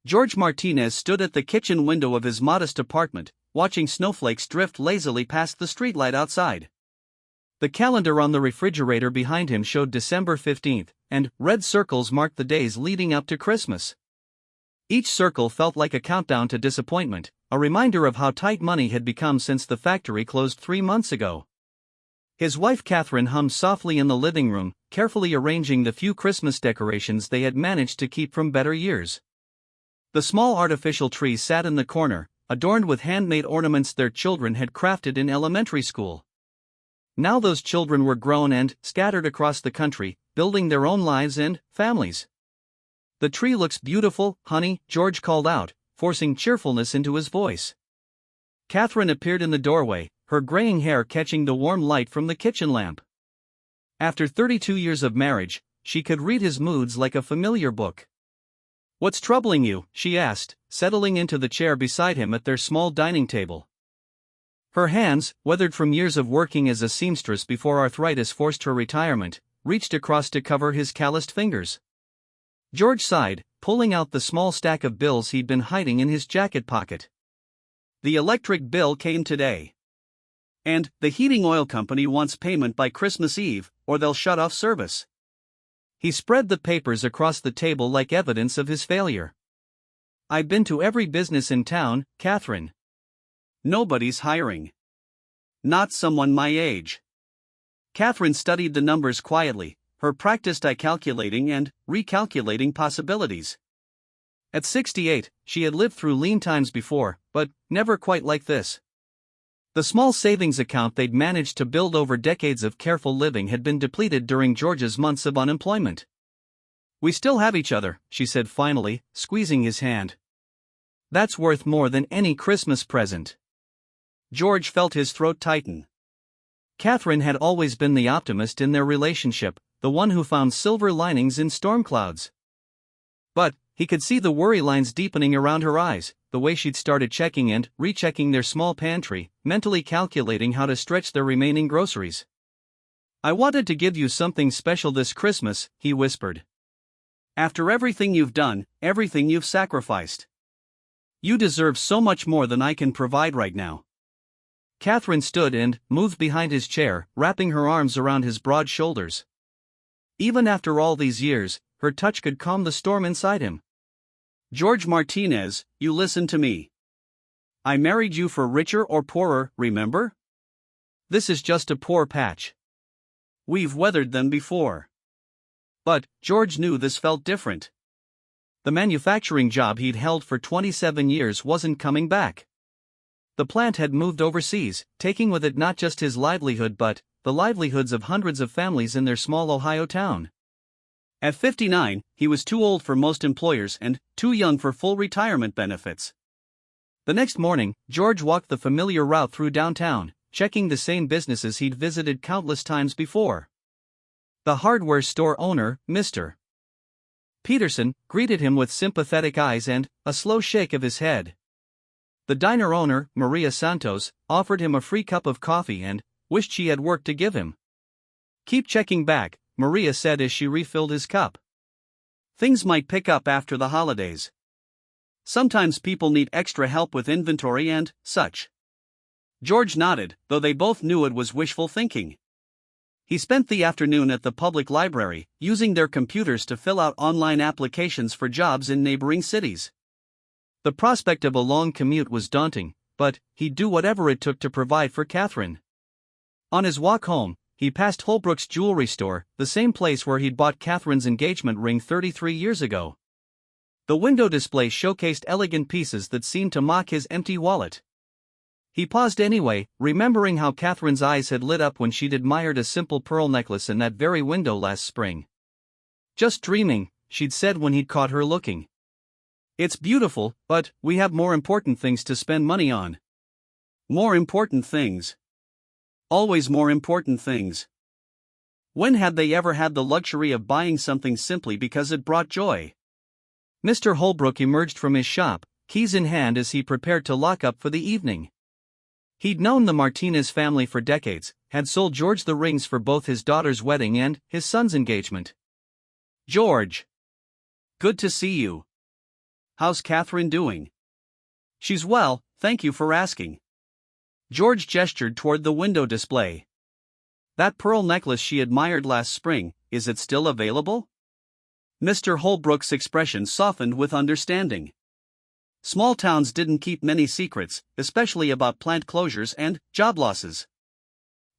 George Martinez stood at the kitchen window of his modest apartment, watching snowflakes drift lazily past the streetlight outside. The calendar on the refrigerator behind him showed December 15th, and red circles marked the days leading up to Christmas. Each circle felt like a countdown to disappointment, a reminder of how tight money had become since the factory closed 3 months ago. His wife Catherine hummed softly in the living room, carefully arranging the few Christmas decorations they had managed to keep from better years. The small artificial tree sat in the corner, adorned with handmade ornaments their children had crafted in elementary school. Now those children were grown and scattered across the country, building their own lives and families. "The tree looks beautiful, honey," George called out, forcing cheerfulness into his voice. Catherine appeared in the doorway, her graying hair catching the warm light from the kitchen lamp. After 32 years of marriage, she could read his moods like a familiar book. "What's troubling you?" she asked, settling into the chair beside him at their small dining table. Her hands, weathered from years of working as a seamstress before arthritis forced her retirement, reached across to cover his calloused fingers. George sighed, pulling out the small stack of bills he'd been hiding in his jacket pocket. "The electric bill came today. And the heating oil company wants payment by Christmas Eve, or they'll shut off service." He spread the papers across the table like evidence of his failure. "I've been to every business in town, Catherine. Nobody's hiring. Not someone my age." Catherine studied the numbers quietly, her practiced eye calculating and recalculating possibilities. At 68, she had lived through lean times before, but never quite like this. The small savings account they'd managed to build over decades of careful living had been depleted during George's months of unemployment. "We still have each other," she said finally, squeezing his hand. "That's worth more than any Christmas present." George felt his throat tighten. Catherine had always been the optimist in their relationship, the one who found silver linings in storm clouds. But he could see the worry lines deepening around her eyes, the way she'd started checking and rechecking their small pantry, mentally calculating how to stretch their remaining groceries. "I wanted to give you something special this Christmas," he whispered. "After everything you've done, everything you've sacrificed. You deserve so much more than I can provide right now." Catherine stood and moved behind his chair, wrapping her arms around his broad shoulders. Even after all these years, her touch could calm the storm inside him. "George Martinez, you listen to me. I married you for richer or poorer, remember? This is just a poor patch. We've weathered them before." But George knew this felt different. The manufacturing job he'd held for 27 years wasn't coming back. The plant had moved overseas, taking with it not just his livelihood but the livelihoods of hundreds of families in their small Ohio town. At 59, he was too old for most employers and too young for full retirement benefits. The next morning, George walked the familiar route through downtown, checking the same businesses he'd visited countless times before. The hardware store owner, Mr. Peterson, greeted him with sympathetic eyes and a slow shake of his head. The diner owner, Maria Santos, offered him a free cup of coffee and wished she had work to give him. "Keep checking back," Maria said as she refilled his cup. "Things might pick up after the holidays. Sometimes people need extra help with inventory and such." George nodded, though they both knew it was wishful thinking. He spent the afternoon at the public library, using their computers to fill out online applications for jobs in neighboring cities. The prospect of a long commute was daunting, but he'd do whatever it took to provide for Catherine. On his walk home, he passed Holbrook's jewelry store, the same place where he'd bought Catherine's engagement ring 33 years ago. The window display showcased elegant pieces that seemed to mock his empty wallet. He paused anyway, remembering how Catherine's eyes had lit up when she'd admired a simple pearl necklace in that very window last spring. "Just dreaming," she'd said when he'd caught her looking. "It's beautiful, but we have more important things to spend money on." More important things. Always more important things. When had they ever had the luxury of buying something simply because it brought joy? Mr. Holbrook emerged from his shop, keys in hand as he prepared to lock up for the evening. He'd known the Martinez family for decades, had sold George the rings for both his daughter's wedding and his son's engagement. "George. Good to see you." How's Catherine doing? She's well, thank you for asking. George gestured toward the window display. That pearl necklace she admired last spring, is it still available? Mr. Holbrook's expression softened with understanding. Small towns didn't keep many secrets, especially about plant closures and job losses.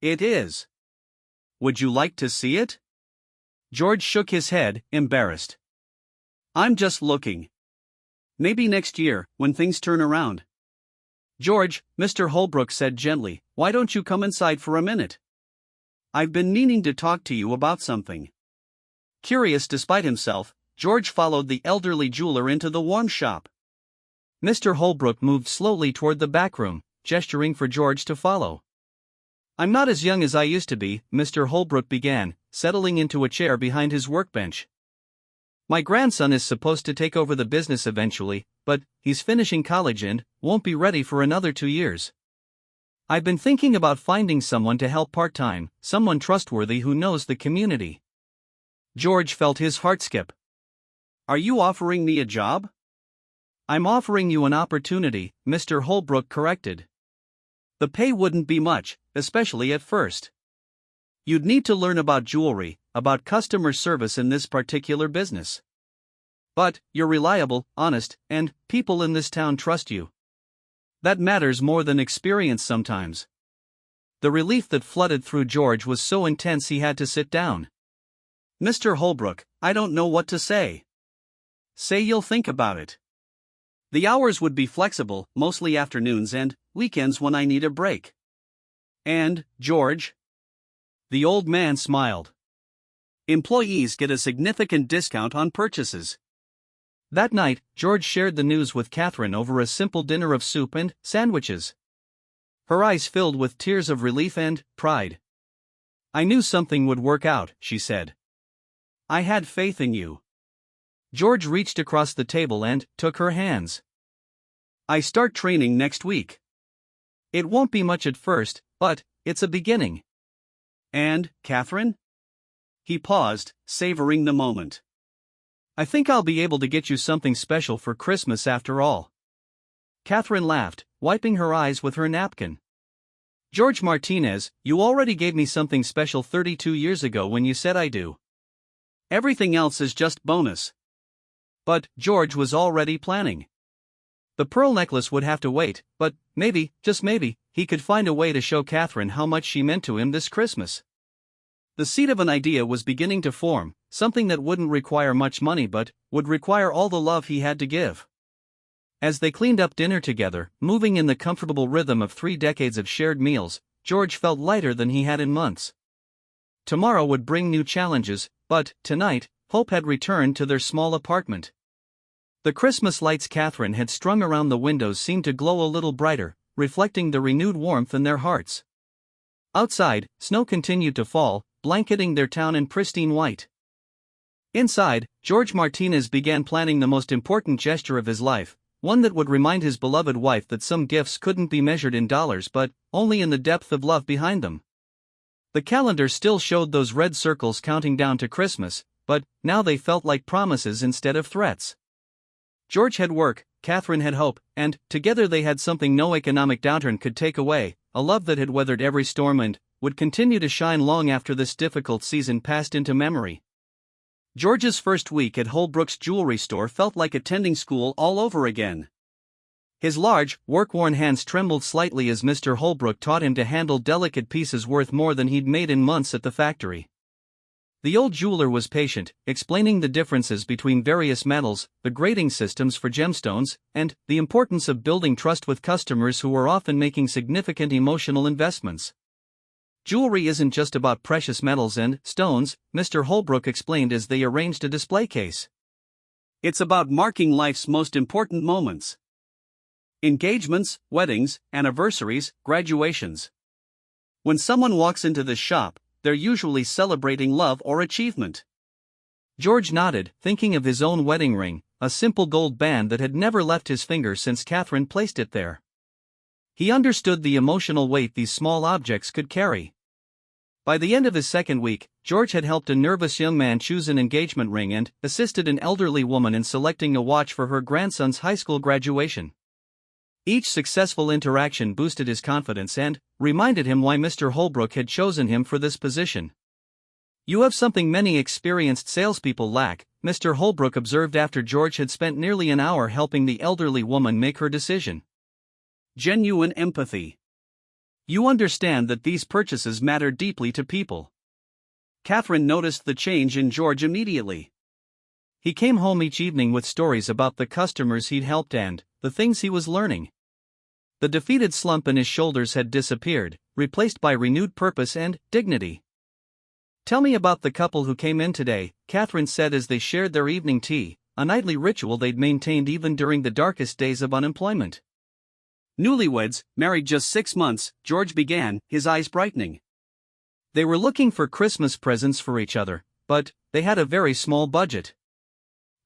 It is. Would you like to see it? George shook his head, embarrassed. I'm just looking. Maybe next year, when things turn around. George, Mr. Holbrook said gently, why don't you come inside for a minute? I've been meaning to talk to you about something. Curious despite himself, George followed the elderly jeweler into the warm shop. Mr. Holbrook moved slowly toward the back room, gesturing for George to follow. I'm not as young as I used to be, Mr. Holbrook began, settling into a chair behind his workbench. My grandson is supposed to take over the business eventually, but he's finishing college and won't be ready for another 2 years. I've been thinking about finding someone to help part-time, someone trustworthy who knows the community. George felt his heart skip. Are you offering me a job? I'm offering you an opportunity, Mr. Holbrook corrected. The pay wouldn't be much, especially at first. You'd need to learn about jewelry, about customer service in this particular business. But you're reliable, honest, and people in this town trust you. That matters more than experience sometimes. The relief that flooded through George was so intense he had to sit down. Mr. Holbrook, I don't know what to say. Say you'll think about it. The hours would be flexible, mostly afternoons and weekends when I need a break. And, George? The old man smiled. Employees get a significant discount on purchases. That night, George shared the news with Catherine over a simple dinner of soup and sandwiches. Her eyes filled with tears of relief and pride. I knew something would work out, she said. I had faith in you. George reached across the table and took her hands. I start training next week. It won't be much at first, but it's a beginning. And, Catherine? He paused, savoring the moment. I think I'll be able to get you something special for Christmas after all. Catherine laughed, wiping her eyes with her napkin. George Martinez, you already gave me something special 32 years ago when you said I do. Everything else is just bonus. But George was already planning. The pearl necklace would have to wait, but maybe, just maybe, he could find a way to show Catherine how much she meant to him this Christmas. The seed of an idea was beginning to form, something that wouldn't require much money but would require all the love he had to give. As they cleaned up dinner together, moving in the comfortable rhythm of 3 decades of shared meals, George felt lighter than he had in months. Tomorrow would bring new challenges, but tonight, hope had returned to their small apartment. The Christmas lights Catherine had strung around the windows seemed to glow a little brighter, reflecting the renewed warmth in their hearts. Outside, snow continued to fall, blanketing their town in pristine white. Inside, George Martinez began planning the most important gesture of his life, one that would remind his beloved wife that some gifts couldn't be measured in dollars but only in the depth of love behind them. The calendar still showed those red circles counting down to Christmas, but now they felt like promises instead of threats. George had work, Catherine had hope, and together they had something no economic downturn could take away, a love that had weathered every storm and would continue to shine long after this difficult season passed into memory. George's first week at Holbrook's jewelry store felt like attending school all over again. His large, work-worn hands trembled slightly as Mr. Holbrook taught him to handle delicate pieces worth more than he'd made in months at the factory. The old jeweler was patient, explaining the differences between various metals, the grading systems for gemstones, and the importance of building trust with customers who were often making significant emotional investments. Jewelry isn't just about precious metals and stones, Mr. Holbrook explained as they arranged a display case. It's about marking life's most important moments. Engagements, weddings, anniversaries, graduations. When someone walks into this shop, they're usually celebrating love or achievement. George nodded, thinking of his own wedding ring, a simple gold band that had never left his finger since Catherine placed it there. He understood the emotional weight these small objects could carry. By the end of his second week, George had helped a nervous young man choose an engagement ring and assisted an elderly woman in selecting a watch for her grandson's high school graduation. Each successful interaction boosted his confidence and reminded him why Mr. Holbrook had chosen him for this position. "You have something many experienced salespeople lack," Mr. Holbrook observed after George had spent nearly an hour helping the elderly woman make her decision. "Genuine empathy. You understand that these purchases matter deeply to people." Catherine noticed the change in George immediately. He came home each evening with stories about the customers he'd helped and the things he was learning. The defeated slump in his shoulders had disappeared, replaced by renewed purpose and dignity. "Tell me about the couple who came in today," Catherine said as they shared their evening tea, a nightly ritual they'd maintained even during the darkest days of unemployment. "Newlyweds, married just 6 months," George began, his eyes brightening. "They were looking for Christmas presents for each other, but they had a very small budget.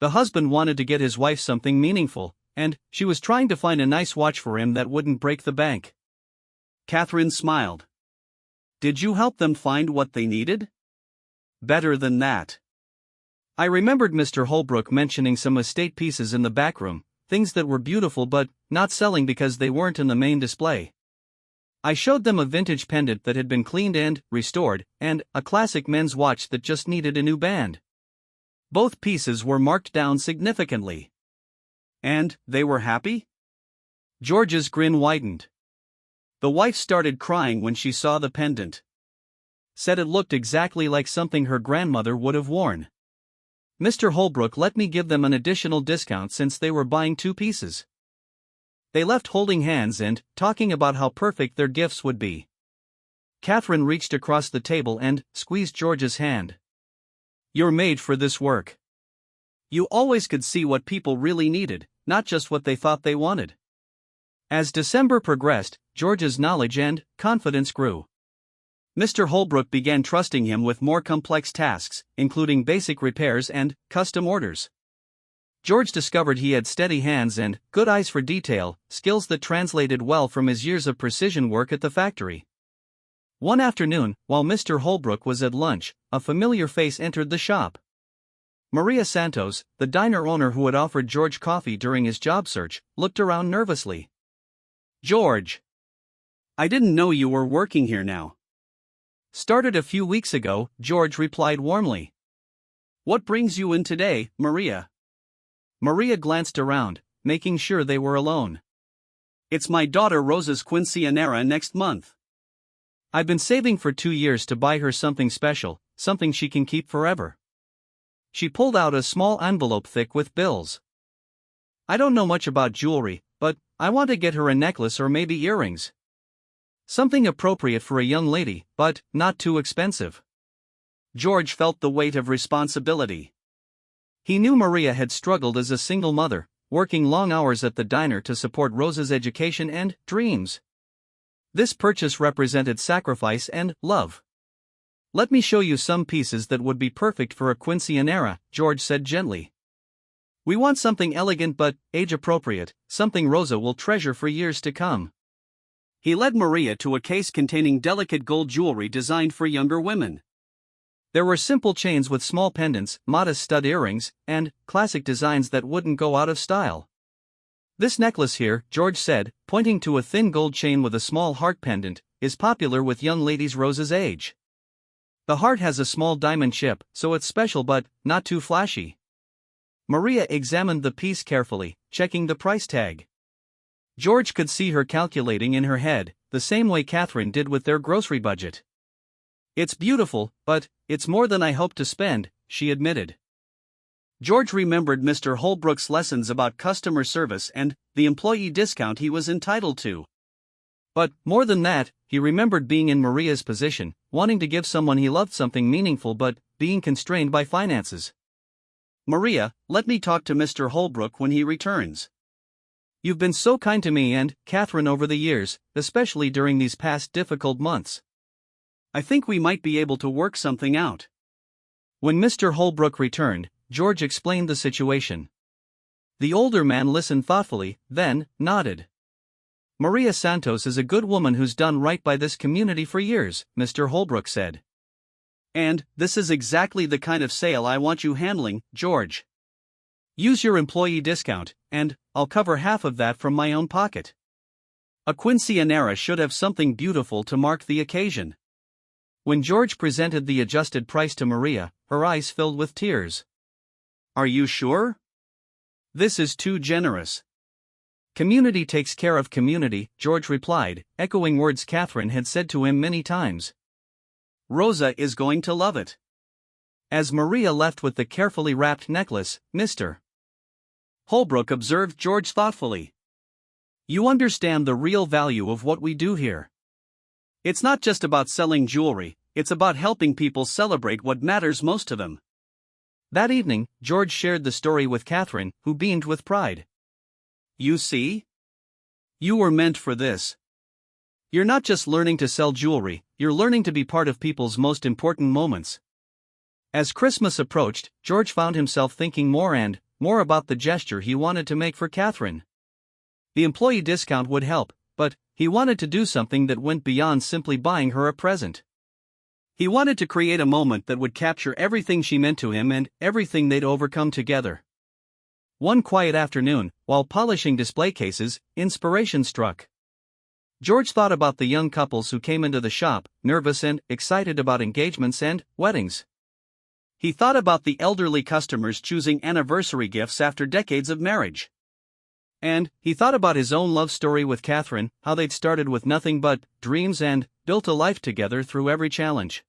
The husband wanted to get his wife something meaningful, and she was trying to find a nice watch for him that wouldn't break the bank." Catherine smiled. "Did you help them find what they needed?" "Better than that. I remembered Mr. Holbrook mentioning some estate pieces in the back room, things that were beautiful but not selling because they weren't in the main display. I showed them a vintage pendant that had been cleaned and restored, and a classic men's watch that just needed a new band. Both pieces were marked down significantly." "And they were happy?" George's grin widened. "The wife started crying when she saw the pendant. Said it looked exactly like something her grandmother would have worn. Mr. Holbrook let me give them an additional discount since they were buying 2 pieces. They left holding hands and talking about how perfect their gifts would be." Catherine reached across the table and squeezed George's hand. "You're made for this work. You always could see what people really needed, not just what they thought they wanted." As December progressed, George's knowledge and confidence grew. Mr. Holbrook began trusting him with more complex tasks, including basic repairs and custom orders. George discovered he had steady hands and good eyes for detail, skills that translated well from his years of precision work at the factory. One afternoon, while Mr. Holbrook was at lunch, a familiar face entered the shop. Maria Santos, the diner owner who had offered George coffee during his job search, looked around nervously. "George, I didn't know you were working here now." "Started a few weeks ago," George replied warmly. "What brings you in today, Maria?" Maria glanced around, making sure they were alone. "It's my daughter Rosa's quinceañera next month. I've been saving for 2 years to buy her something special, something she can keep forever." She pulled out a small envelope thick with bills. "I don't know much about jewelry, but I want to get her a necklace or maybe earrings. Something appropriate for a young lady, but not too expensive." George felt the weight of responsibility. He knew Maria had struggled as a single mother, working long hours at the diner to support Rosa's education and dreams. This purchase represented sacrifice and love. "Let me show you some pieces that would be perfect for a quinceañera," George said gently. "We want something elegant but age-appropriate, something Rosa will treasure for years to come." He led Maria to a case containing delicate gold jewelry designed for younger women. There were simple chains with small pendants, modest stud earrings, and classic designs that wouldn't go out of style. "This necklace here," George said, pointing to a thin gold chain with a small heart pendant, "is popular with young ladies Rosa's age. The heart has a small diamond chip, so it's special but not too flashy." Maria examined the piece carefully, checking the price tag. George could see her calculating in her head, the same way Catherine did with their grocery budget. "It's beautiful, but it's more than I hoped to spend," she admitted. George remembered Mr. Holbrook's lessons about customer service and the employee discount he was entitled to. But more than that, he remembered being in Maria's position, wanting to give someone he loved something meaningful but being constrained by finances. "Maria, let me talk to Mr. Holbrook when he returns. You've been so kind to me and Catherine over the years, especially during these past difficult months. I think we might be able to work something out." When Mr. Holbrook returned, George explained the situation. The older man listened thoughtfully, then nodded. "Maria Santos is a good woman who's done right by this community for years," Mr. Holbrook said. And this is exactly the kind of sale I want you handling, George. Use your employee discount, and I'll cover half of that from my own pocket. A quinceañera should have something beautiful to mark the occasion. When George presented the adjusted price to Maria, her eyes filled with tears. Are you sure? This is too generous. Community takes care of community, George replied, echoing words Catherine had said to him many times. Rosa is going to love it. As Maria left with the carefully wrapped necklace, Mr. Holbrook observed George thoughtfully. You understand the real value of what we do here. It's not just about selling jewelry, it's about helping people celebrate what matters most to them. That evening, George shared the story with Catherine, who beamed with pride. You see? You were meant for this. You're not just learning to sell jewelry, you're learning to be part of people's most important moments. As Christmas approached, George found himself thinking more and more about the gesture he wanted to make for Catherine. The employee discount would help, but he wanted to do something that went beyond simply buying her a present. He wanted to create a moment that would capture everything she meant to him and everything they'd overcome together. One quiet afternoon, while polishing display cases, inspiration struck. George thought about the young couples who came into the shop, nervous and excited about engagements and weddings. He thought about the elderly customers choosing anniversary gifts after decades of marriage. And he thought about his own love story with Catherine, how they'd started with nothing but dreams and built a life together through every challenge.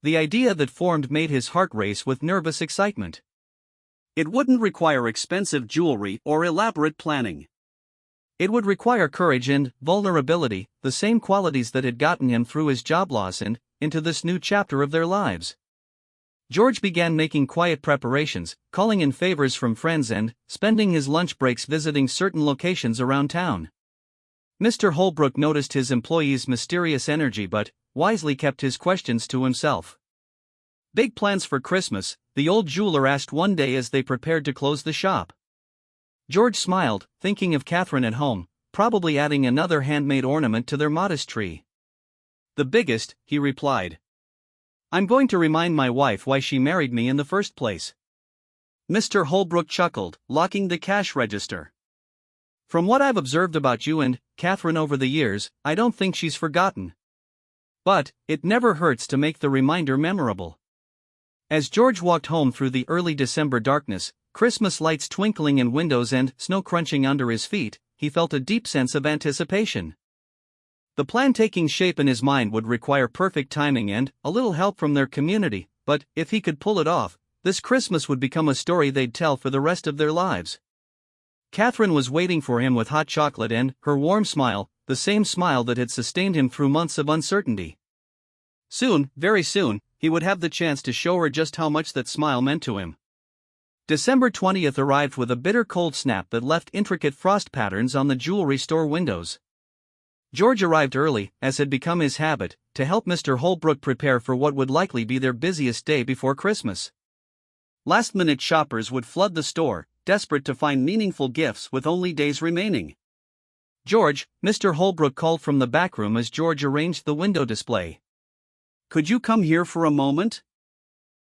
The idea that formed made his heart race with nervous excitement. It wouldn't require expensive jewelry or elaborate planning. It would require courage and vulnerability, the same qualities that had gotten him through his job loss and into this new chapter of their lives. George began making quiet preparations, calling in favors from friends and spending his lunch breaks visiting certain locations around town. Mr. Holbrook noticed his employee's mysterious energy but wisely kept his questions to himself. Big plans for Christmas, the old jeweler asked one day as they prepared to close the shop. George smiled, thinking of Catherine at home, probably adding another handmade ornament to their modest tree. The biggest, he replied. I'm going to remind my wife why she married me in the first place. Mr. Holbrook chuckled, locking the cash register. From what I've observed about you and Catherine over the years, I don't think she's forgotten. But it never hurts to make the reminder memorable. As George walked home through the early December darkness, Christmas lights twinkling in windows and snow crunching under his feet, he felt a deep sense of anticipation. The plan taking shape in his mind would require perfect timing and a little help from their community, but if he could pull it off, this Christmas would become a story they'd tell for the rest of their lives. Catherine was waiting for him with hot chocolate and her warm smile, the same smile that had sustained him through months of uncertainty. Soon, very soon, he would have the chance to show her just how much that smile meant to him. December 20th arrived with a bitter cold snap that left intricate frost patterns on the jewelry store windows. George arrived early, as had become his habit, to help Mr. Holbrook prepare for what would likely be their busiest day before Christmas. Last-minute shoppers would flood the store, desperate to find meaningful gifts with only days remaining. George, Mr. Holbrook called from the back room as George arranged the window display. Could you come here for a moment?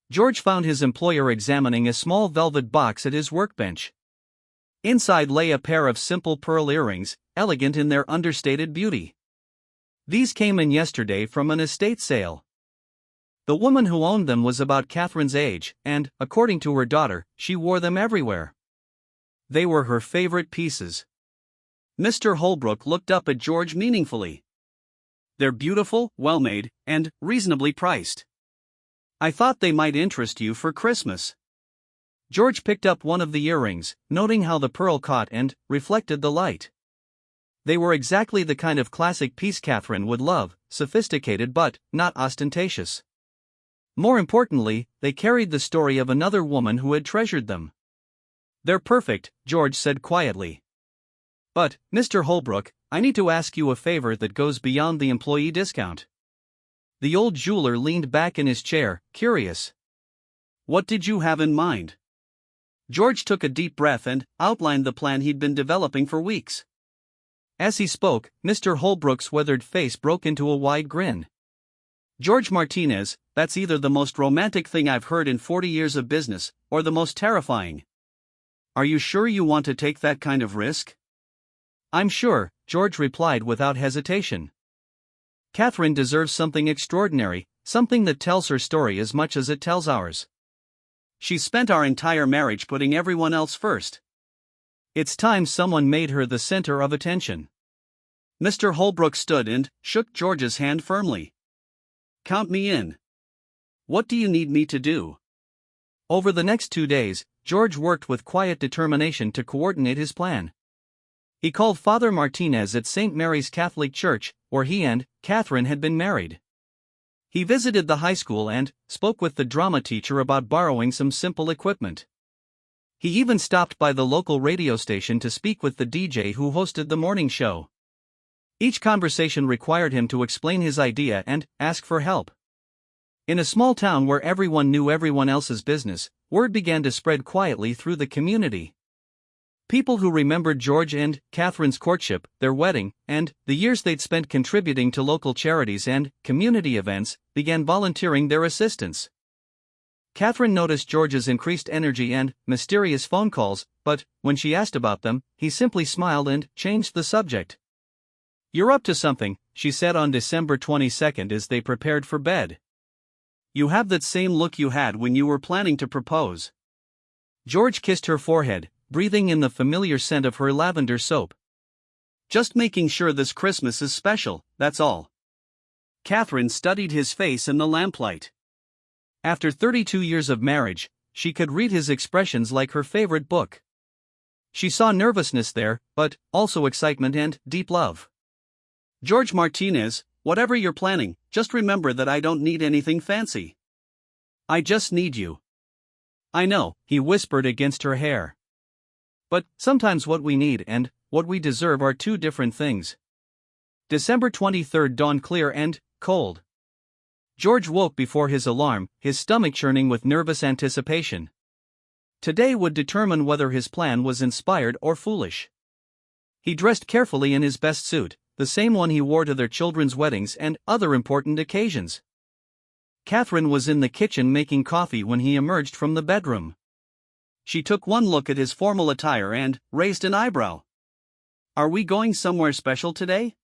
George found his employer examining a small velvet box at his workbench. Inside lay a pair of simple pearl earrings, elegant in their understated beauty. These came in yesterday from an estate sale. The woman who owned them was about Catherine's age, and, according to her daughter, she wore them everywhere. They were her favorite pieces. Mr. Holbrook looked up at George meaningfully. They're beautiful, well-made, and reasonably priced. I thought they might interest you for Christmas. George picked up one of the earrings, noting how the pearl caught and reflected the light. They were exactly the kind of classic piece Catherine would love, sophisticated but not ostentatious. More importantly, they carried the story of another woman who had treasured them. They're perfect, George said quietly. But, Mr. Holbrook, I need to ask you a favor that goes beyond the employee discount. The old jeweler leaned back in his chair, curious. What did you have in mind? George took a deep breath and outlined the plan he'd been developing for weeks. As he spoke, Mr. Holbrook's weathered face broke into a wide grin. George Martinez, that's either the most romantic thing I've heard in 40 years of business, or the most terrifying. Are you sure you want to take that kind of risk? I'm sure, George replied without hesitation. Catherine deserves something extraordinary, something that tells her story as much as it tells ours. She's spent our entire marriage putting everyone else first. It's time someone made her the center of attention. Mr. Holbrook stood and shook George's hand firmly. Count me in. What do you need me to do? Over the next 2 days, George worked with quiet determination to coordinate his plan. He called Father Martinez at St. Mary's Catholic Church, where he and Catherine had been married. He visited the high school and spoke with the drama teacher about borrowing some simple equipment. He even stopped by the local radio station to speak with the DJ who hosted the morning show. Each conversation required him to explain his idea and ask for help. In a small town where everyone knew everyone else's business, word began to spread quietly through the community. People who remembered George and Catherine's courtship, their wedding, and the years they'd spent contributing to local charities and community events, began volunteering their assistance. Catherine noticed George's increased energy and mysterious phone calls, but when she asked about them, he simply smiled and changed the subject. "You're up to something," she said on December 22 as they prepared for bed. "You have that same look you had when you were planning to propose." George kissed her forehead, breathing in the familiar scent of her lavender soap. "Just making sure this Christmas is special, that's all." Catherine studied his face in the lamplight. After 32 years of marriage, she could read his expressions like her favorite book. She saw nervousness there, but also excitement and deep love. "George Martinez, whatever you're planning, just remember that I don't need anything fancy. I just need you." "I know," he whispered against her hair. "But sometimes what we need and what we deserve are two different things." December 23 dawned clear and cold. George woke before his alarm, his stomach churning with nervous anticipation. Today would determine whether his plan was inspired or foolish. He dressed carefully in his best suit, the same one he wore to their children's weddings and other important occasions. Catherine was in the kitchen making coffee when he emerged from the bedroom. She took one look at his formal attire and raised an eyebrow. "Are we going somewhere special today?"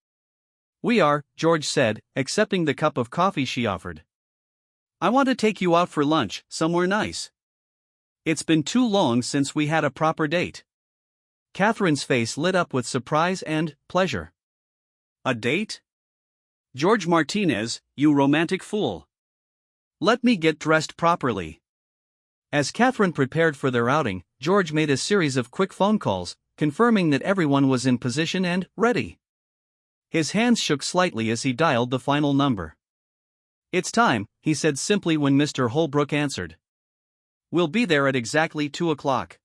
"We are," George said, accepting the cup of coffee she offered. "I want to take you out for lunch, somewhere nice. It's been too long since we had a proper date." Catherine's face lit up with surprise and pleasure. "A date? George Martinez, you romantic fool. Let me get dressed properly." As Catherine prepared for their outing, George made a series of quick phone calls, confirming that everyone was in position and ready. His hands shook slightly as he dialed the final number. "It's time," he said simply when Mr. Holbrook answered. "We'll be there at exactly 2 o'clock."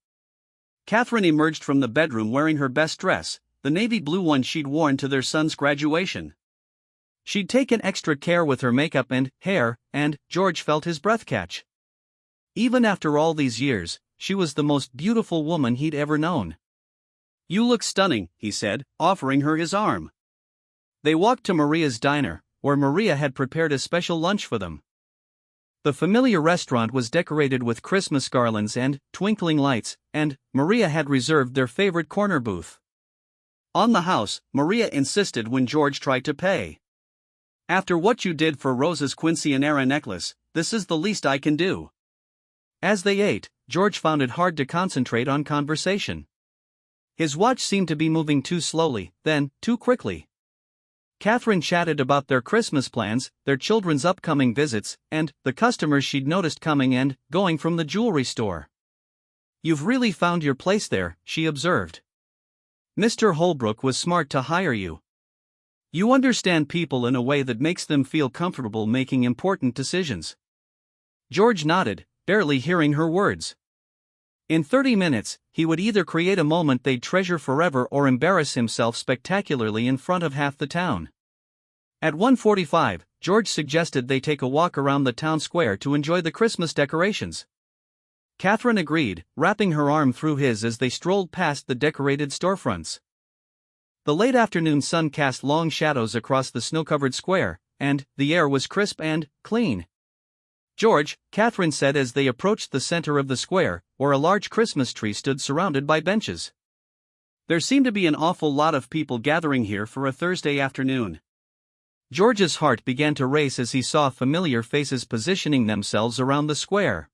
Catherine emerged from the bedroom wearing her best dress, the navy blue one she'd worn to their son's graduation. She'd taken extra care with her makeup and hair, and George felt his breath catch. Even after all these years, she was the most beautiful woman he'd ever known. "You look stunning," he said, offering her his arm. They walked to Maria's diner, where Maria had prepared a special lunch for them. The familiar restaurant was decorated with Christmas garlands and twinkling lights, and Maria had reserved their favorite corner booth. On the house, Maria insisted when George tried to pay. "After what you did for Rose's quinceanera necklace, this is the least I can do." As they ate, George found it hard to concentrate on conversation. His watch seemed to be moving too slowly, then too quickly. Catherine chatted about their Christmas plans, their children's upcoming visits, and the customers she'd noticed coming and going from the jewelry store. "You've really found your place there," she observed. "Mr. Holbrook was smart to hire you. You understand people in a way that makes them feel comfortable making important decisions." George nodded, barely hearing her words. In 30 minutes, he would either create a moment they'd treasure forever or embarrass himself spectacularly in front of half the town. At 1:45, George suggested they take a walk around the town square to enjoy the Christmas decorations. Catherine agreed, wrapping her arm through his as they strolled past the decorated storefronts. The late afternoon sun cast long shadows across the snow-covered square, and the air was crisp and clean. "George," Catherine said as they approached the center of the square, where a large Christmas tree stood surrounded by benches. There seemed to be an awful lot of people gathering here for a Thursday afternoon. George's heart began to race as he saw familiar faces positioning themselves around the square.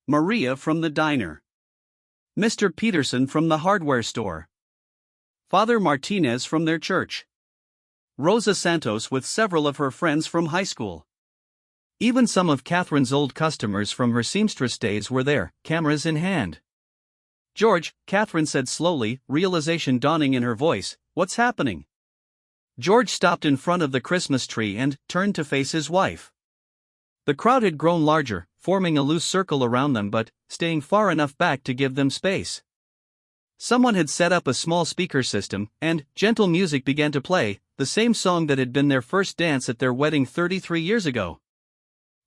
Maria from the diner. Mr. Peterson from the hardware store. Father Martinez from their church. Rosa Santos with several of her friends from high school. Even some of Catherine's old customers from her seamstress days were there, cameras in hand. "George," Catherine said slowly, realization dawning in her voice, "what's happening?" George stopped in front of the Christmas tree and turned to face his wife. The crowd had grown larger, forming a loose circle around them but staying far enough back to give them space. Someone had set up a small speaker system, and gentle music began to play, the same song that had been their first dance at their wedding 33 years ago.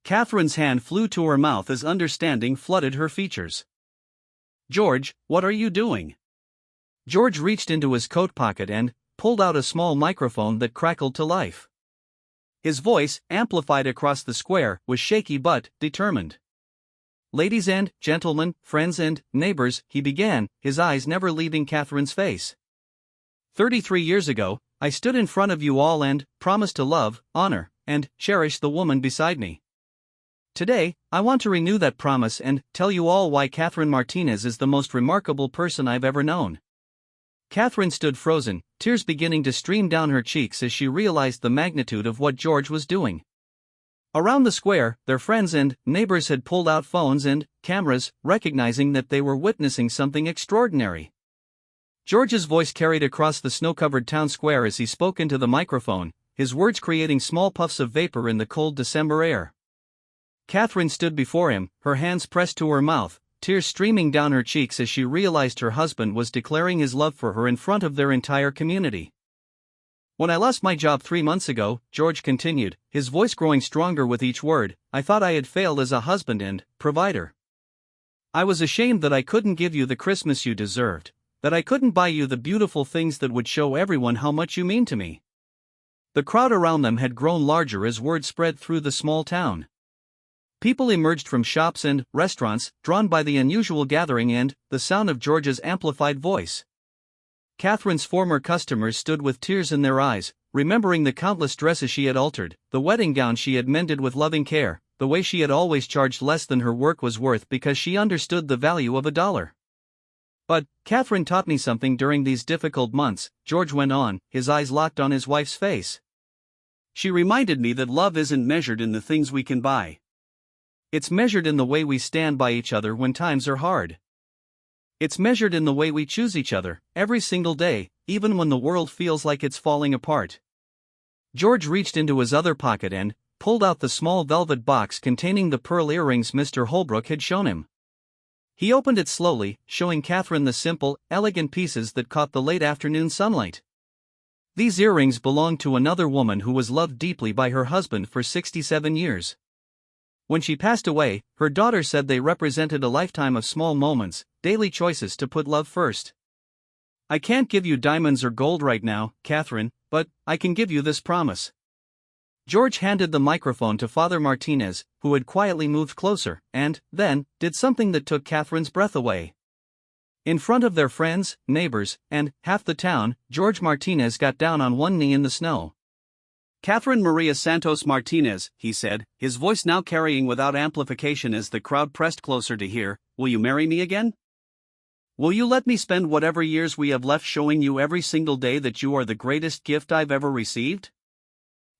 Catherine's hand flew to her mouth as understanding flooded her features. "George, what are you doing?" George reached into his coat pocket and pulled out a small microphone that crackled to life. His voice, amplified across the square, was shaky but determined. "Ladies and gentlemen, friends and neighbors," he began, his eyes never leaving Catherine's face. 33 years ago, I stood in front of you all and promised to love, honor, and cherish the woman beside me. Today, I want to renew that promise and tell you all why Catherine Martinez is the most remarkable person I've ever known." Catherine stood frozen, tears beginning to stream down her cheeks as she realized the magnitude of what George was doing. Around the square, their friends and neighbors had pulled out phones and cameras, recognizing that they were witnessing something extraordinary. George's voice carried across the snow-covered town square as he spoke into the microphone, his words creating small puffs of vapor in the cold December air. Catherine stood before him, her hands pressed to her mouth, tears streaming down her cheeks as she realized her husband was declaring his love for her in front of their entire community. "When I lost my job 3 months ago," George continued, his voice growing stronger with each word, "I thought I had failed as a husband and provider. I was ashamed that I couldn't give you the Christmas you deserved, that I couldn't buy you the beautiful things that would show everyone how much you mean to me." The crowd around them had grown larger as word spread through the small town. People emerged from shops and restaurants, drawn by the unusual gathering and the sound of George's amplified voice. Catherine's former customers stood with tears in their eyes, remembering the countless dresses she had altered, the wedding gown she had mended with loving care, the way she had always charged less than her work was worth because she understood the value of $1. "But Catherine taught me something during these difficult months," George went on, his eyes locked on his wife's face. "She reminded me that love isn't measured in the things we can buy. It's measured in the way we stand by each other when times are hard. It's measured in the way we choose each other, every single day, even when the world feels like it's falling apart." George reached into his other pocket and pulled out the small velvet box containing the pearl earrings Mr. Holbrook had shown him. He opened it slowly, showing Catherine the simple, elegant pieces that caught the late afternoon sunlight. These earrings belonged to another woman who was loved deeply by her husband for 67 years. When she passed away, her daughter said they represented a lifetime of small moments, daily choices to put love first. "I can't give you diamonds or gold right now, Catherine, but I can give you this promise." George handed the microphone to Father Martinez, who had quietly moved closer, and then did something that took Catherine's breath away. In front of their friends, neighbors, and half the town, George Martinez got down on one knee in the snow. "Catherine Maria Santos Martinez," he said, his voice now carrying without amplification as the crowd pressed closer to hear, "will you marry me again? Will you let me spend whatever years we have left showing you every single day that you are the greatest gift I've ever received?"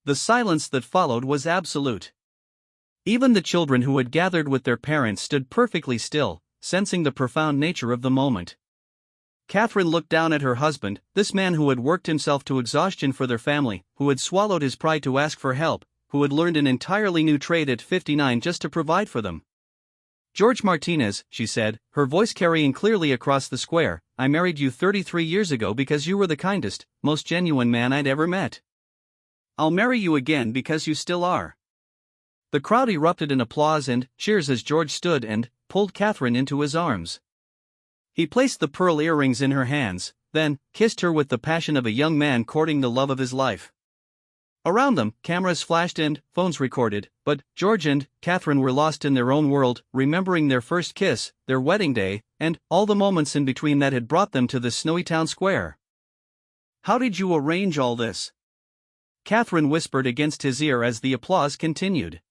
The silence that followed was absolute. Even the children who had gathered with their parents stood perfectly still, sensing the profound nature of the moment. Catherine looked down at her husband, this man who had worked himself to exhaustion for their family, who had swallowed his pride to ask for help, who had learned an entirely new trade at 59 just to provide for them. "George Martinez," she said, her voice carrying clearly across the square, "I married you 33 years ago because you were the kindest, most genuine man I'd ever met. I'll marry you again because you still are." The crowd erupted in applause and cheers as George stood and pulled Catherine into his arms. He placed the pearl earrings in her hands, then kissed her with the passion of a young man courting the love of his life. Around them, cameras flashed and phones recorded, but George and Catherine were lost in their own world, remembering their first kiss, their wedding day, and all the moments in between that had brought them to this snowy town square. "How did you arrange all this?" Catherine whispered against his ear as the applause continued.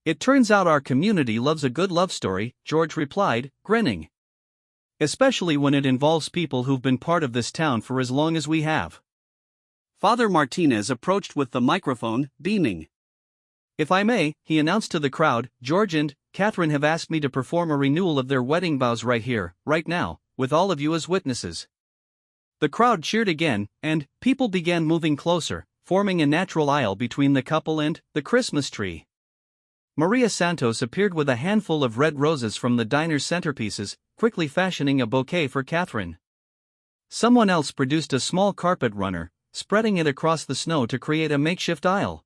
"It turns out our community loves a good love story," George replied, grinning. "Especially when it involves people who've been part of this town for as long as we have." Father Martinez approached with the microphone, beaming. "If I may," he announced to the crowd, "George and Catherine have asked me to perform a renewal of their wedding vows right here, right now, with all of you as witnesses." The crowd cheered again, and people began moving closer, forming a natural aisle between the couple and the Christmas tree. Maria Santos appeared with a handful of red roses from the diner's centerpieces, quickly fashioning a bouquet for Catherine. Someone else produced a small carpet runner, spreading it across the snow to create a makeshift aisle.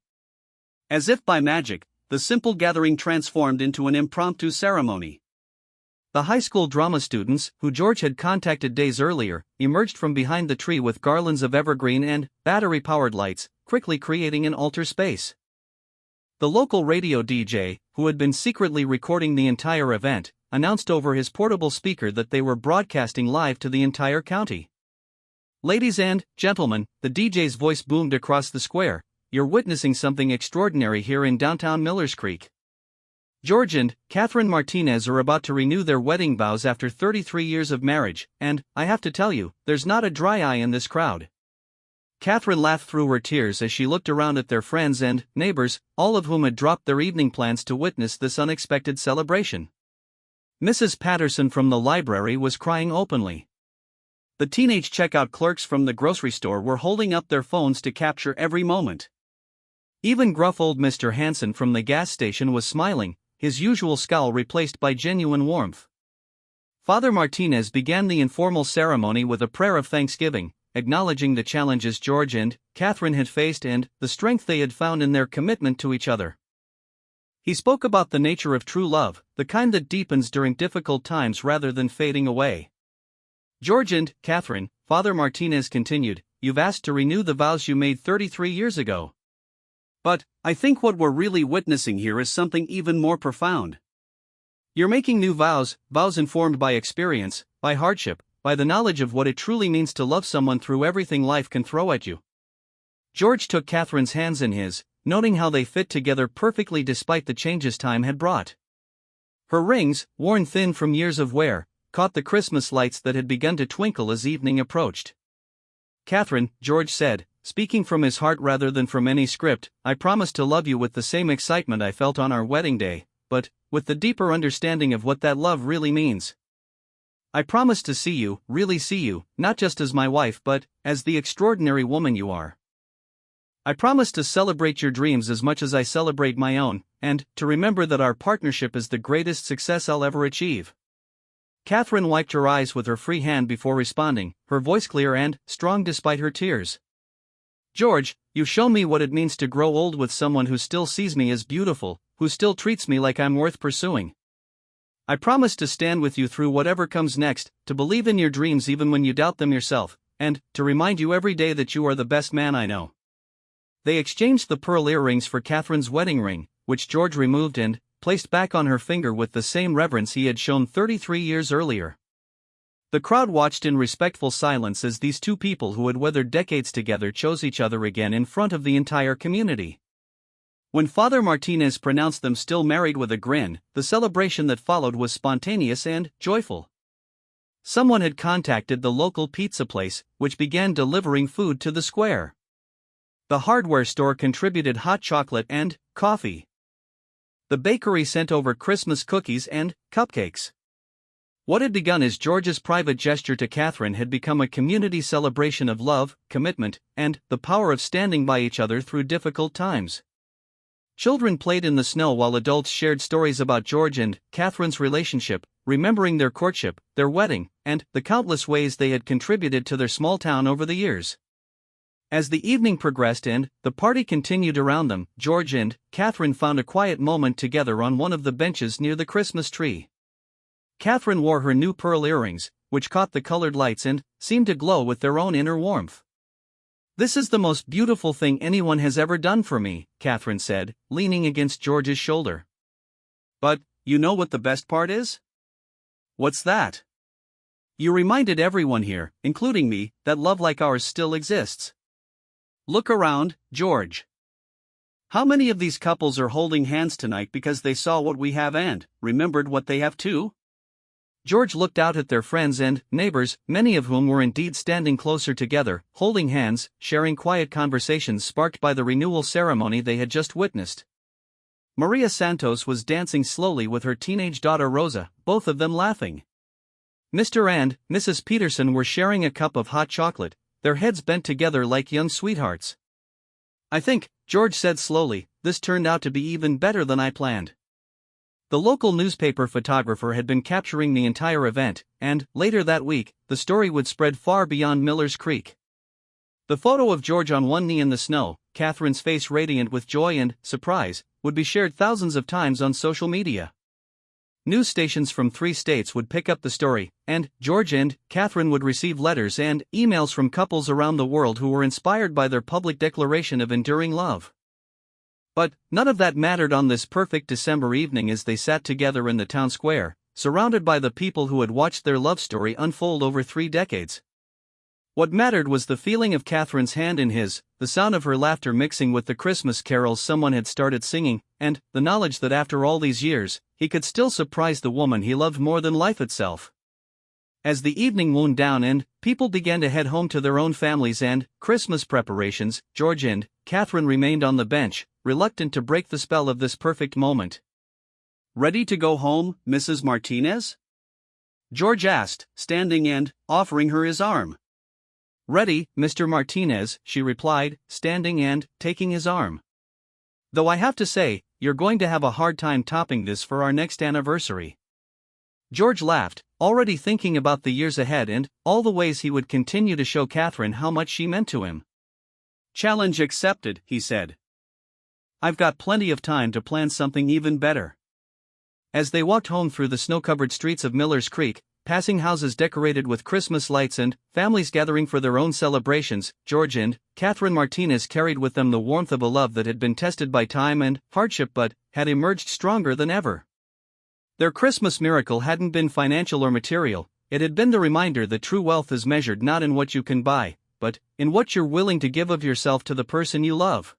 As if by magic, the simple gathering transformed into an impromptu ceremony. The high school drama students, who George had contacted days earlier, emerged from behind the tree with garlands of evergreen and battery-powered lights, quickly creating an altar space. The local radio DJ, who had been secretly recording the entire event, announced over his portable speaker that they were broadcasting live to the entire county. "Ladies and gentlemen," the DJ's voice boomed across the square, "you're witnessing something extraordinary here in downtown Millers Creek. George and Catherine Martinez are about to renew their wedding vows after 33 years of marriage, and, I have to tell you, there's not a dry eye in this crowd." Catherine laughed through her tears as she looked around at their friends and neighbors, all of whom had dropped their evening plans to witness this unexpected celebration. Mrs. Patterson from the library was crying openly. The teenage checkout clerks from the grocery store were holding up their phones to capture every moment. Even gruff old Mr. Hanson from the gas station was smiling, his usual scowl replaced by genuine warmth. Father Martinez began the informal ceremony with a prayer of thanksgiving, acknowledging the challenges George and Catherine had faced and the strength they had found in their commitment to each other. He spoke about the nature of true love, the kind that deepens during difficult times rather than fading away. "George and Catherine," Father Martinez continued, "you've asked to renew the vows you made 33 years ago. But I think what we're really witnessing here is something even more profound. You're making new vows, vows informed by experience, by hardship, by the knowledge of what it truly means to love someone through everything life can throw at you." George took Catherine's hands in his, noting how they fit together perfectly despite the changes time had brought. Her rings, worn thin from years of wear, caught the Christmas lights that had begun to twinkle as evening approached. "Catherine," George said, speaking from his heart rather than from any script, "I promise to love you with the same excitement I felt on our wedding day, but with the deeper understanding of what that love really means. I promise to see you, really see you, not just as my wife but as the extraordinary woman you are. I promise to celebrate your dreams as much as I celebrate my own, and to remember that our partnership is the greatest success I'll ever achieve." Catherine wiped her eyes with her free hand before responding, her voice clear and strong despite her tears. "George, you've shown me what it means to grow old with someone who still sees me as beautiful, who still treats me like I'm worth pursuing. I promise to stand with you through whatever comes next, to believe in your dreams even when you doubt them yourself, and to remind you every day that you are the best man I know." They exchanged the pearl earrings for Catherine's wedding ring, which George removed and placed back on her finger with the same reverence he had shown 33 years earlier. The crowd watched in respectful silence as these two people who had weathered decades together chose each other again in front of the entire community. When Father Martinez pronounced them still married with a grin, the celebration that followed was spontaneous and joyful. Someone had contacted the local pizza place, which began delivering food to the square. The hardware store contributed hot chocolate and coffee. The bakery sent over Christmas cookies and cupcakes. What had begun as George's private gesture to Catherine had become a community celebration of love, commitment, and the power of standing by each other through difficult times. Children played in the snow while adults shared stories about George and Catherine's relationship, remembering their courtship, their wedding, and the countless ways they had contributed to their small town over the years. As the evening progressed and the party continued around them, George and Catherine found a quiet moment together on one of the benches near the Christmas tree. Catherine wore her new pearl earrings, which caught the colored lights and seemed to glow with their own inner warmth. "This is the most beautiful thing anyone has ever done for me," Catherine said, leaning against George's shoulder. "But, you know what the best part is?" "What's that?" "You reminded everyone here, including me, that love like ours still exists. Look around, George. How many of these couples are holding hands tonight because they saw what we have and remembered what they have too?" George looked out at their friends and neighbors, many of whom were indeed standing closer together, holding hands, sharing quiet conversations sparked by the renewal ceremony they had just witnessed. Maria Santos was dancing slowly with her teenage daughter Rosa, both of them laughing. Mr. and Mrs. Peterson were sharing a cup of hot chocolate, their heads bent together like young sweethearts. "I think," George said slowly, "this turned out to be even better than I planned." The local newspaper photographer had been capturing the entire event, and, later that week, the story would spread far beyond Miller's Creek. The photo of George on one knee in the snow, Catherine's face radiant with joy and surprise, would be shared thousands of times on social media. News stations from 3 states would pick up the story, and George and Catherine would receive letters and emails from couples around the world who were inspired by their public declaration of enduring love. But none of that mattered on this perfect December evening as they sat together in the town square, surrounded by the people who had watched their love story unfold over 3 decades. What mattered was the feeling of Catherine's hand in his, the sound of her laughter mixing with the Christmas carols someone had started singing, and the knowledge that after all these years, he could still surprise the woman he loved more than life itself. As the evening wound down and people began to head home to their own families and Christmas preparations, George and Catherine remained on the bench, reluctant to break the spell of this perfect moment. "Ready to go home, Mrs. Martinez?" George asked, standing and offering her his arm. "Ready, Mr. Martinez," she replied, standing and taking his arm. "Though I have to say, you're going to have a hard time topping this for our next anniversary." George laughed, already thinking about the years ahead and all the ways he would continue to show Catherine how much she meant to him. "Challenge accepted," he said. "I've got plenty of time to plan something even better." As they walked home through the snow-covered streets of Miller's Creek, passing houses decorated with Christmas lights and families gathering for their own celebrations, George and Catherine Martinez carried with them the warmth of a love that had been tested by time and hardship but had emerged stronger than ever. Their Christmas miracle hadn't been financial or material, it had been the reminder that true wealth is measured not in what you can buy, but in what you're willing to give of yourself to the person you love.